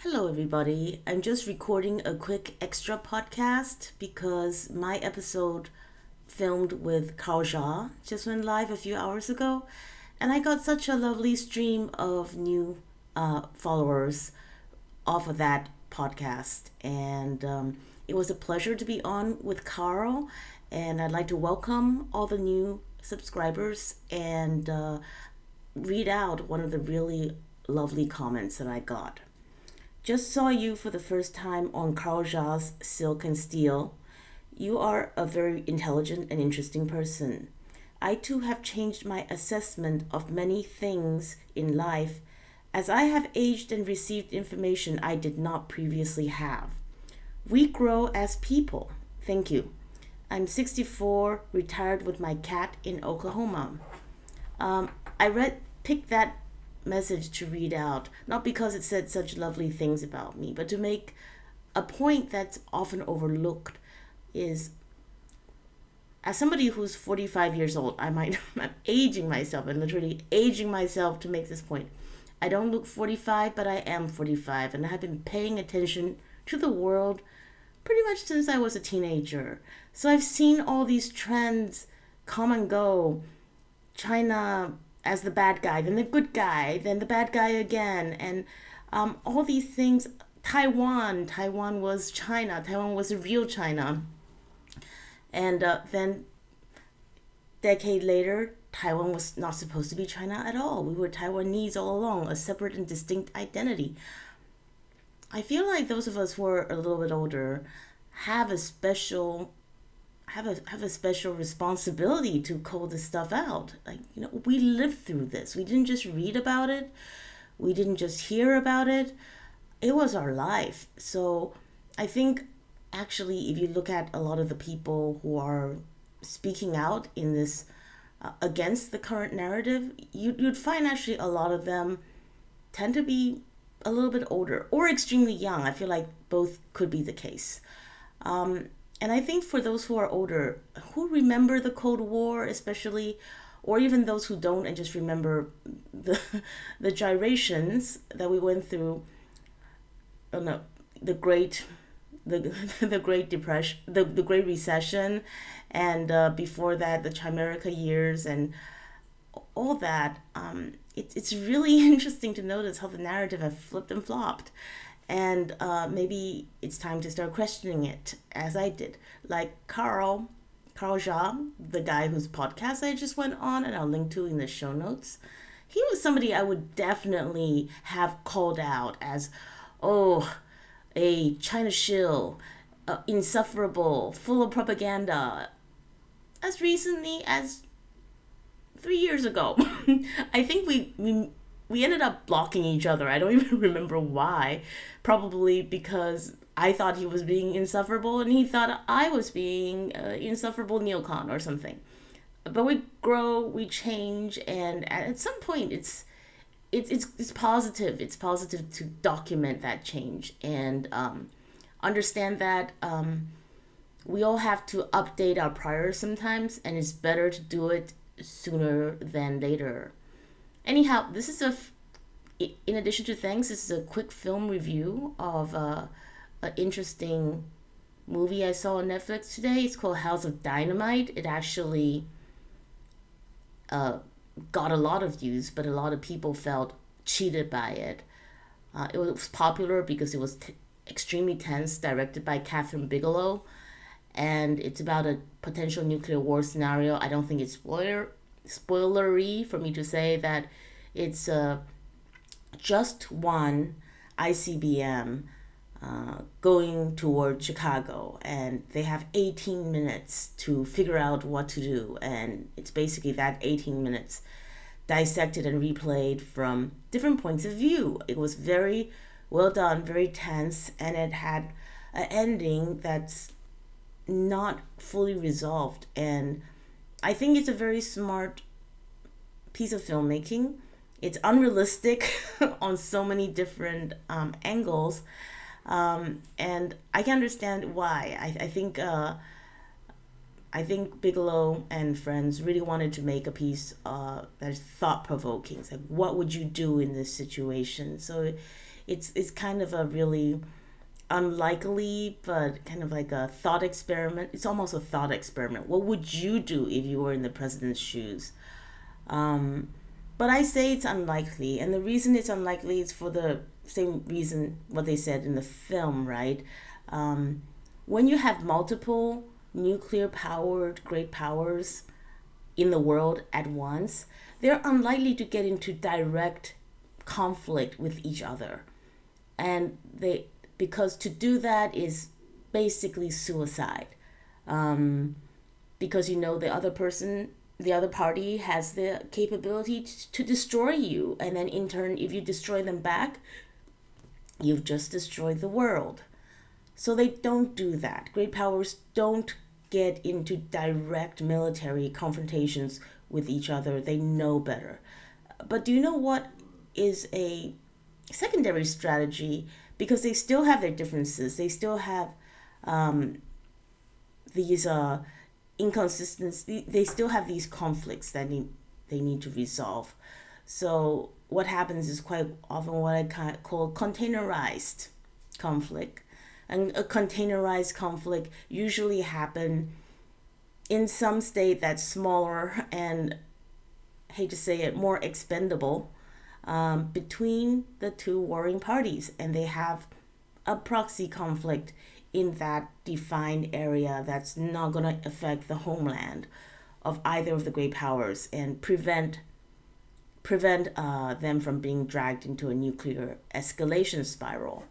Hello, everybody. I'm just recording a quick extra podcast because my episode filmed with Kao Jia just went live a few hours ago, and I got such a lovely stream of new followers off of that podcast. And it was a pleasure to be on with Carl, and I'd like to welcome all the new subscribers and read out one of the really lovely comments that I got. Just saw you for the first time on Carl Jia's Silk and Steel. You are a very intelligent and interesting person. I too have changed my assessment of many things in life as I have aged and received information I did not previously have. We grow as people. Thank you. I'm 64, retired with my cat in Oklahoma. I picked that message to read out, not because it said such lovely things about me, but to make a point that's often overlooked is as somebody who's 45 years old, I'm aging myself and literally aging myself to make this point. I don't look 45, but I am 45, and I have been paying attention to the world pretty much since I was a teenager. So I've seen all these trends come and go. China as the bad guy, then the good guy, then the bad guy again, and all these things. Taiwan was China. Taiwan was the real China, and then decade later, Taiwan was not supposed to be China at all. We were Taiwanese all along, a separate and distinct identity. I feel like those of us who are a little bit older have a special responsibility to call this stuff out. We lived through this. We didn't just read about it. We didn't just hear about it. It was our life. So I think actually, if you look at a lot of the people who are speaking out in this against the current narrative, you'd find actually a lot of them tend to be a little bit older or extremely young. I feel like both could be the case. And I think for those who are older, who remember the Cold War especially, or even those who don't and just remember the the gyrations that we went through, oh no, the great the the Great Depression, the Great Recession, and before that the Chimerica years and all that. It's really interesting to notice how the narrative have flipped and flopped. And maybe it's time to start questioning it, as I did. Like Carl Jia, the guy whose podcast I just went on, and I'll link to in the show notes. He was somebody I would definitely have called out as, oh, a China shill, insufferable, full of propaganda, as recently as 3 years ago. I think we ended up blocking each other. I don't even remember why. Probably because I thought he was being insufferable and he thought I was being insufferable neocon or something. But we grow, we change, and at some point it's positive. It's positive to document that change and understand that we all have to update our priors sometimes, and it's better to do it sooner than later. Anyhow, in addition to thanks, this is a quick film review of an interesting movie I saw on Netflix today. It's called House of Dynamite. It actually got a lot of views, but a lot of people felt cheated by it. It was popular because it was extremely tense, directed by Catherine Bigelow, and it's about a potential nuclear war scenario. I don't think it's spoilery for me to say that it's just one ICBM going toward Chicago, and they have 18 minutes to figure out what to do, and it's basically that 18 minutes dissected and replayed from different points of view. It was very well done, very tense, and it had an ending that's not fully resolved, and I think it's a very smart piece of filmmaking. It's unrealistic on so many different angles, and I can understand why. I think Bigelow and friends really wanted to make a piece that's thought provoking. It's like, what would you do in this situation? So It's kind of a really unlikely, but kind of like a thought experiment. It's almost a thought experiment. What would you do if you were in the president's shoes? Um, but I say it's unlikely, and the reason it's unlikely is for the same reason what they said in the film, right? Um, when you have multiple nuclear powered great powers in the world at once, they're unlikely to get into direct conflict with each other. And they, because to do that is basically suicide. Um, because you know the other person, the other party has the capability to destroy you. And then in turn, if you destroy them back, you've just destroyed the world. So they don't do that. Great powers don't get into direct military confrontations with each other. They know better. But do you know what is a secondary strategy? Because they still have their differences. They still have um, these inconsistencies. They still have these conflicts that they need to resolve. So what happens is quite often what I call containerized conflict. And a containerized conflict usually happen in some state that's smaller and, I hate to say it, more expendable between the two warring parties, and they have a proxy conflict in that defined area that's not going to affect the homeland of either of the great powers and prevent them from being dragged into a nuclear escalation spiral.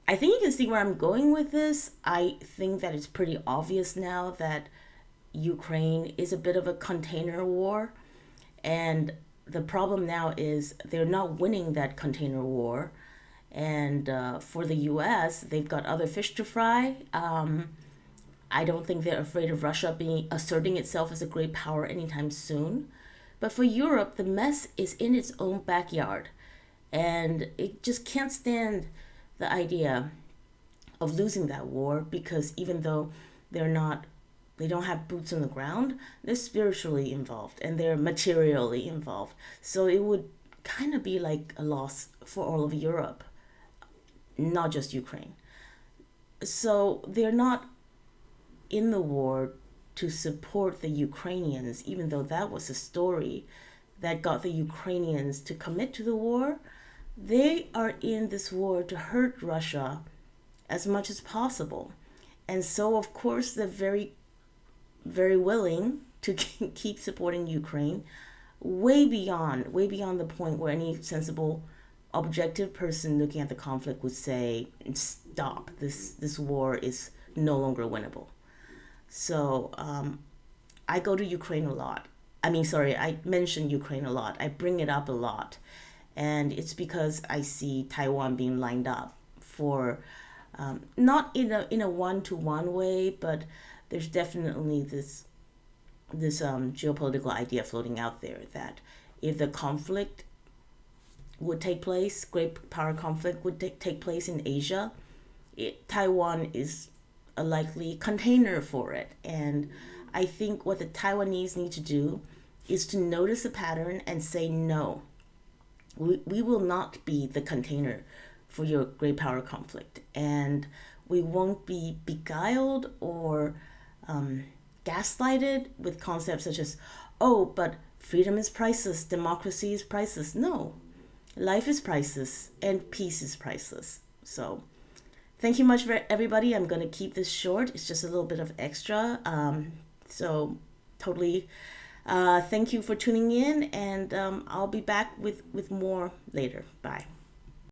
I think you can see where I'm going with this. I think that it's pretty obvious now that Ukraine is a bit of a container war, and the problem now is they're not winning that container war. And for the US, they've got other fish to fry. I don't think they're afraid of Russia being asserting itself as a great power anytime soon. But for Europe, the mess is in its own backyard. And it just can't stand the idea of losing that war, because even though they're not they don't have boots on the ground, they're spiritually involved and they're materially involved. So it would kind of be like a loss for all of Europe, not just Ukraine. So they're not in the war to support the Ukrainians, even though that was a story that got the Ukrainians to commit to the war. They are in this war to hurt Russia as much as possible. And so, of course, they're very, very willing to keep supporting Ukraine way beyond the point where any sensible, objective person looking at the conflict would say, stop, this war is no longer winnable. So I go to Ukraine a lot. I mention Ukraine a lot. I bring it up a lot. And it's because I see Taiwan being lined up for, not in a one-to-one way, but there's definitely this geopolitical idea floating out there that if the conflict would take place, great power conflict would take place in Asia, Taiwan is a likely container for it. And I think what the Taiwanese need to do is to notice the pattern and say no. We will not be the container for your great power conflict. And we won't be beguiled or gaslighted with concepts such as, oh, but freedom is priceless, democracy is priceless. No, life is priceless and peace is priceless. So thank you much for everybody. I'm going to keep this short. It's just a little bit of extra. So totally thank you for tuning in, and I'll be back with more later. Bye.